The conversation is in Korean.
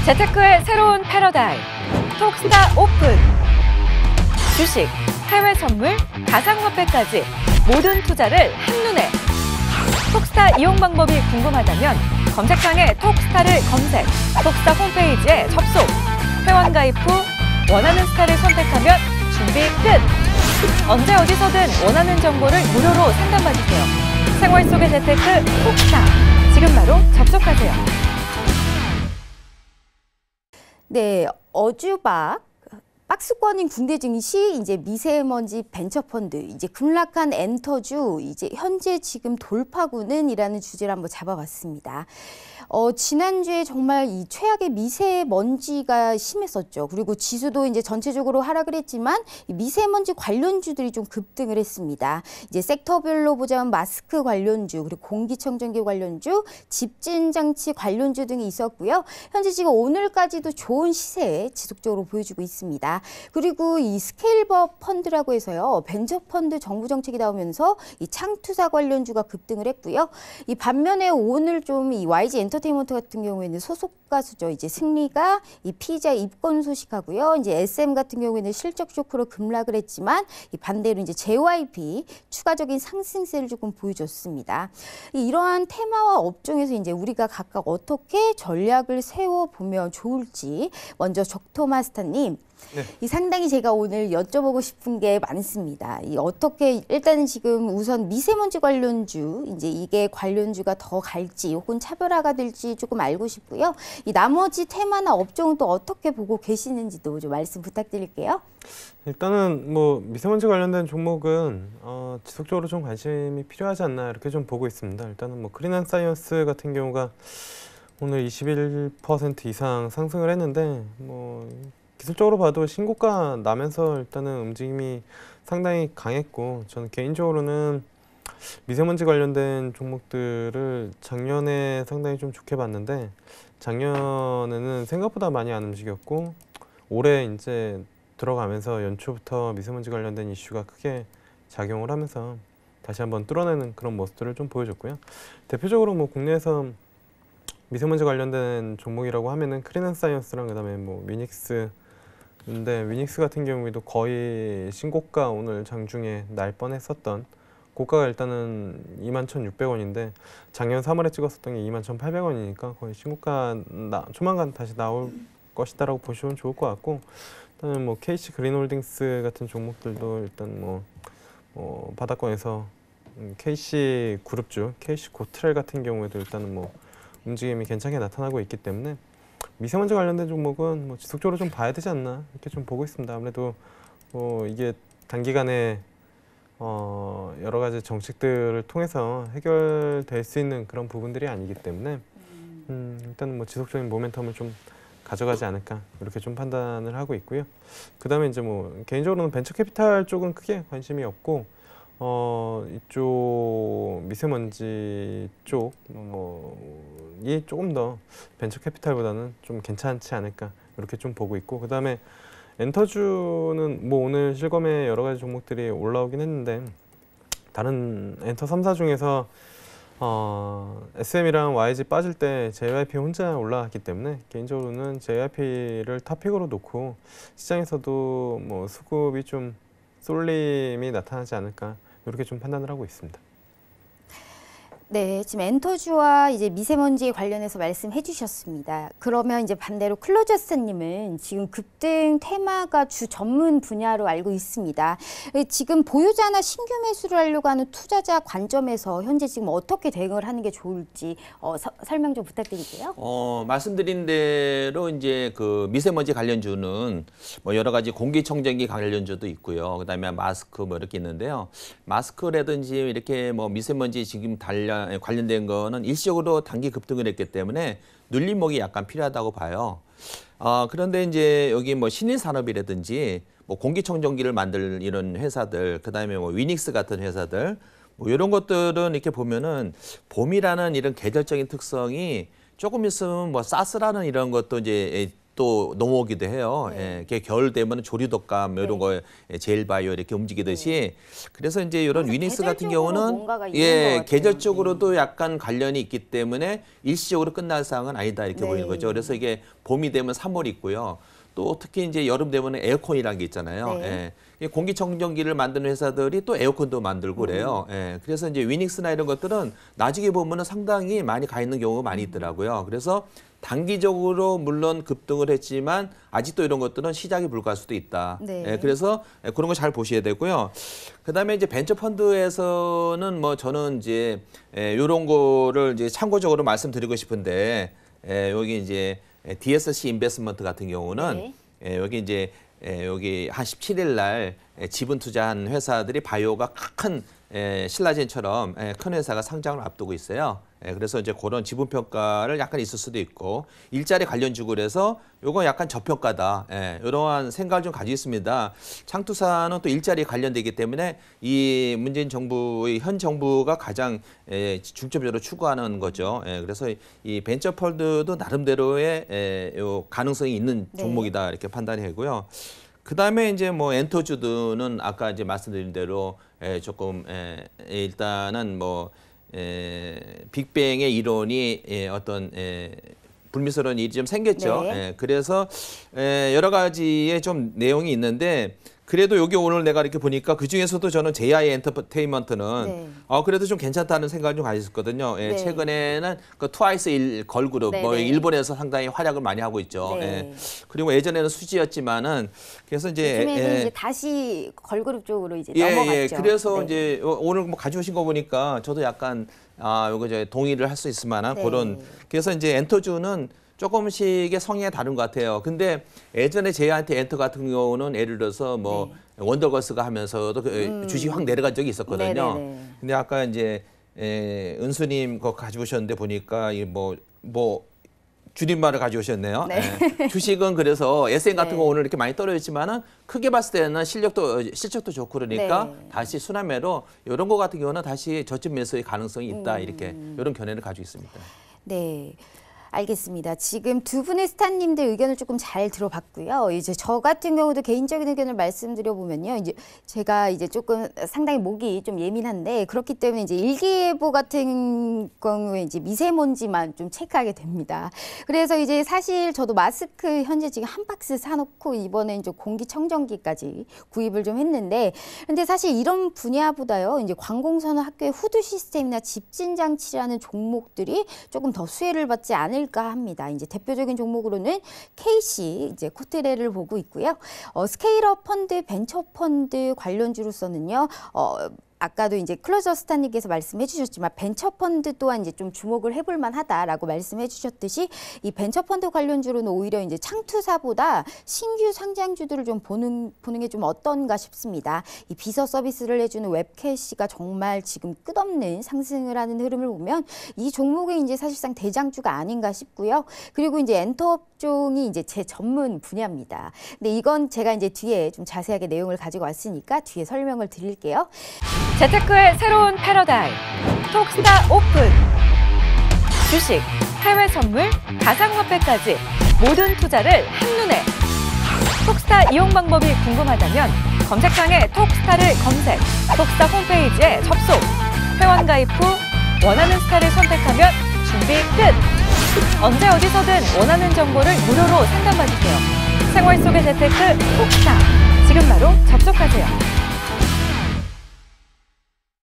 재테크의 새로운 패러다임, 톡스타 오픈. 주식, 해외 선물, 가상화폐까지 모든 투자를 한눈에. 톡스타 이용 방법이 궁금하다면 검색창에 톡스타를 검색, 톡스타 홈페이지에 접속. 회원 가입 후 원하는 스타를 선택하면 준비 끝! 언제 어디서든 원하는 정보를 무료로 상담받으세요. 생활 속의 재테크 톡스타. 지금 바로 접속하세요. 네, 어주박 박스권인 국내 증시, 이제 미세먼지 벤처펀드, 이제 급락한 엔터주, 이제 현재 지금 돌파구는이라는 주제를 한번 잡아봤습니다. 지난주에 정말 이 최악의 미세먼지가 심했었죠. 그리고 지수도 이제 전체적으로 하락을 했지만 이 미세먼지 관련주들이 좀 급등을 했습니다. 이제 섹터별로 보자면 마스크 관련주, 그리고 공기청정기 관련주, 집진장치 관련주 등이 있었고요. 현재 지금 오늘까지도 좋은 시세 지속적으로 보여주고 있습니다. 그리고 이 스케일업 펀드라고 해서요, 벤처펀드 정부 정책이 나오면서 이 창투자 관련주가 급등을 했고요. 이 반면에 오늘 좀 이 YG 엔터테인먼트 같은 경우에는 소속 가수죠. 이제 승리가 이 피자 입건 소식하고요. 이제 SM 같은 경우에는 실적 쇼크로 급락을 했지만 이 반대로 이제 JYP 추가적인 상승세를 조금 보여줬습니다. 이러한 테마와 업종에서 이제 우리가 각각 어떻게 전략을 세워 보면 좋을지 먼저 적토마스터님. 네. 이 상당히 제가 오늘 여쭤보고 싶은 게 많습니다. 이 어떻게 일단은 지금 우선 미세먼지 관련주, 이제 이게 관련주가 더 갈지 혹은 차별화가 될지 조금 알고 싶고요. 이 나머지 테마나 업종은 또 어떻게 보고 계시는지도 좀 말씀 부탁드릴게요. 일단은 뭐 미세먼지 관련된 종목은 지속적으로 좀 관심이 필요하지 않나 이렇게 좀 보고 있습니다. 일단은 뭐 크린앤사이언스 같은 경우가 오늘 21% 이상 상승을 했는데 뭐 기술적으로 봐도 신고가 나면서 일단은 움직임이 상당히 강했고, 저는 개인적으로는 미세먼지 관련된 종목들을 작년에 상당히 좀 좋게 봤는데 작년에는 생각보다 많이 안 움직였고, 올해 이제 들어가면서 연초부터 미세먼지 관련된 이슈가 크게 작용을 하면서 다시 한번 뚫어내는 그런 모습들을 좀 보여줬고요. 대표적으로 뭐 국내에서 미세먼지 관련된 종목이라고 하면은 크린앤사이언스랑 그다음에 뭐 위닉스. 근데 위닉스 같은 경우에도 거의 신고가 오늘 장중에 날 뻔했었던 고가가 일단은 21,600원인데 작년 3월에 찍었었던 게 21,800원이니까 거의 신고가 조만간 다시 나올 것이다라고 보시면 좋을 것 같고, 일단은 뭐 KC 그린홀딩스 같은 종목들도 일단 뭐 바닥권에서 KC 그룹주, KC 고트렐 같은 경우에도 일단은 뭐 움직임이 괜찮게 나타나고 있기 때문에 미세먼지 관련된 종목은 뭐 지속적으로 좀 봐야 되지 않나 이렇게 좀 보고 있습니다. 아무래도 뭐 이게 단기간에 여러 가지 정책들을 통해서 해결될 수 있는 그런 부분들이 아니기 때문에 일단은 뭐 지속적인 모멘텀을 좀 가져가지 않을까 이렇게 좀 판단을 하고 있고요. 그다음에 이제 뭐 개인적으로는 벤처 캐피탈 쪽은 크게 관심이 없고 이쪽 미세먼지 쪽이 조금 더 벤처 캐피탈보다는 좀 괜찮지 않을까 이렇게 좀 보고 있고, 그다음에 엔터주는 뭐 오늘 실검에 여러 가지 종목들이 올라오긴 했는데 다른 엔터 3사 중에서 SM이랑 YG 빠질 때 JYP 혼자 올라갔기 때문에 개인적으로는 JYP를 탑픽으로 놓고 시장에서도 뭐 수급이 좀 쏠림이 나타나지 않을까 이렇게 좀 판단을 하고 있습니다. 네, 지금 엔터주와 이제 미세먼지에 관련해서 말씀해 주셨습니다. 그러면 이제 반대로 클로저스님은 지금 급등 테마가 주 전문 분야로 알고 있습니다. 지금 보유자나 신규 매수를 하려고 하는 투자자 관점에서 현재 지금 어떻게 대응을 하는 게 좋을지 설명 좀 부탁드릴게요. 말씀드린 대로 이제 그 미세먼지 관련주는 뭐 여러 가지 공기청정기 관련주도 있고요. 그다음에 마스크 뭐 이렇게 있는데요. 마스크라든지 이렇게 뭐 미세먼지 지금 관련된 거는 일시적으로 단기 급등을 했기 때문에 눌림목이 약간 필요하다고 봐요. 그런데 이제 여기 뭐 신일산업이라든지 뭐 공기청정기를 만들 이런 회사들, 그다음에 뭐 위닉스 같은 회사들, 뭐 이런 것들은 이렇게 보면은 봄이라는 이런 계절적인 특성이 조금 있으면 뭐 사스라는 이런 것도 이제 또 넘어오기도 해요. 네. 예, 겨울 되면 조류독감 이런 거에 제일바이오 이렇게 움직이듯이 그래서 이제 이런 위닉스 같은 경우는 뭔가가 있는 것 같아요. 계절적으로도 약간 관련이 있기 때문에 일시적으로 끝날 사항은 아니다 이렇게 네. 보이는 거죠. 그래서 이게 봄이 되면 3월 있고요. 또 특히 이제 여름 되면 에어컨이라는 게 있잖아요. 네. 예. 공기청정기를 만드는 회사들이 또 에어컨도 만들고 그래요. 예. 그래서 이제 위닉스나 이런 것들은 나중에 보면은 상당히 많이 가 있는 경우가 많이 있더라고요. 그래서 단기적으로 물론 급등을 했지만 아직도 이런 것들은 시작이 불가할 수도 있다. 네. 예, 그래서 그런 거 잘 보셔야 되고요. 그다음에 이제 벤처 펀드에서는 뭐 저는 이제 이런 거를 이제 참고적으로 말씀드리고 싶은데 여기 이제 DSC 인베스트먼트 같은 경우는 여기 이제 여기 한 17일 날 지분 투자한 회사들이 바이오가 큰 신라젠처럼 큰 회사가 상장을 앞두고 있어요. 그래서 이제 그런 지분 평가를 약간 있을 수도 있고 일자리 관련주고 그래서 요거 약간 저평가다. 이러한 생각을 좀 가지고 있습니다. 창투사는 또 일자리 관련되기 때문에 이 문재인 정부의 현 정부가 가장 중점적으로 추구하는 거죠. 그래서 이 벤처 펀드도 나름대로의 요 가능성이 있는 종목이다 이렇게 판단이 되고요. 그 다음에 이제 뭐 엔터주드는 아까 이제 말씀드린 대로 조금 일단은 뭐 빅뱅의 이론이 어떤 불미스러운 일이 좀 생겼죠. 네. 그래서 여러 가지의 좀 내용이 있는데 그래도 여기 오늘 내가 이렇게 보니까 그 중에서도 저는 JI 엔터테인먼트는 그래도 좀 괜찮다는 생각을 좀 가졌거든요. 네. 최근에는 그 트와이스 걸그룹 뭐 일본에서 상당히 활약을 많이 하고 있죠. 그리고 예전에는 수지였지만은 그래서 요즘에는 이제 다시 걸그룹 쪽으로 이제 넘어갔죠. 그래서 이제 오늘 뭐 가져오신 거 보니까 저도 약간 요거 이제 동의를 할 수 있을 만한 그런 그래서 이제 엔터주는 조금씩의 성향이 다른 것 같아요. 근데 예전에 제이한테 엔터 같은 경우는 예를 들어서 뭐 원더걸스가 하면서도 주식이 확 내려간 적이 있었거든요. 근데 아까 이제 은수님 그거 가져오셨는데 보니까 이 뭐 줄임말을 가져오셨네요. 주식은 그래서 SM 같은 거 오늘 이렇게 많이 떨어졌지만은 크게 봤을 때는 실적도 좋고 그러니까 다시 순환매로 이런 거 같은 경우는 다시 저점 매수의 가능성이 있다 이렇게 이런 견해를 가지고 있습니다. 네. 알겠습니다. 지금 두 분의 스타님들 의견을 조금 잘 들어봤고요. 이제 저 같은 경우도 개인적인 의견을 말씀드려보면요. 이제 제가 이제 조금 상당히 목이 좀 예민한데 그렇기 때문에 이제 일기예보 같은 경우에 이제 미세먼지만 좀 체크하게 됩니다. 그래서 이제 사실 저도 마스크 현재 지금 한 박스 사놓고 이번에 이제 공기청정기까지 구입을 좀 했는데 근데 사실 이런 분야보다요. 이제 관공서나 학교의 후드 시스템이나 집진장치라는 종목들이 조금 더 수혜를 받지 않을 합니다. 이제 대표적인 종목으로는 KC, 이제 코트레를 보고 있고요. 스케일업 펀드, 벤처 펀드 관련주로서는요. 아까도 이제 클로저 스타님께서 말씀해 주셨지만 벤처 펀드 또한 이제 좀 주목을 해볼 만하다라고 말씀해 주셨듯이 이 벤처 펀드 관련주로는 오히려 이제 창투사보다 신규 상장주들을 좀 보는 게 좀 어떤가 싶습니다. 이 비서 서비스를 해주는 웹캐시가 정말 지금 끝없는 상승을 하는 흐름을 보면 이 종목이 이제 사실상 대장주가 아닌가 싶고요. 그리고 이제 엔터 업종이 이제 제 전문 분야입니다. 근데 이건 제가 이제 뒤에 좀 자세하게 내용을 가지고 왔으니까 뒤에 설명을 드릴게요. 재테크의 새로운 패러다임, 톡스타 오픈. 주식, 해외 선물, 가상화폐까지 모든 투자를 한눈에. 톡스타 이용 방법이 궁금하다면 검색창에 톡스타를 검색, 톡스타 홈페이지에 접속. 회원 가입 후 원하는 스타를 선택하면 준비 끝! 언제 어디서든 원하는 정보를 무료로 상담받으세요. 생활 속의 재테크 톡스타. 지금 바로 접속하세요.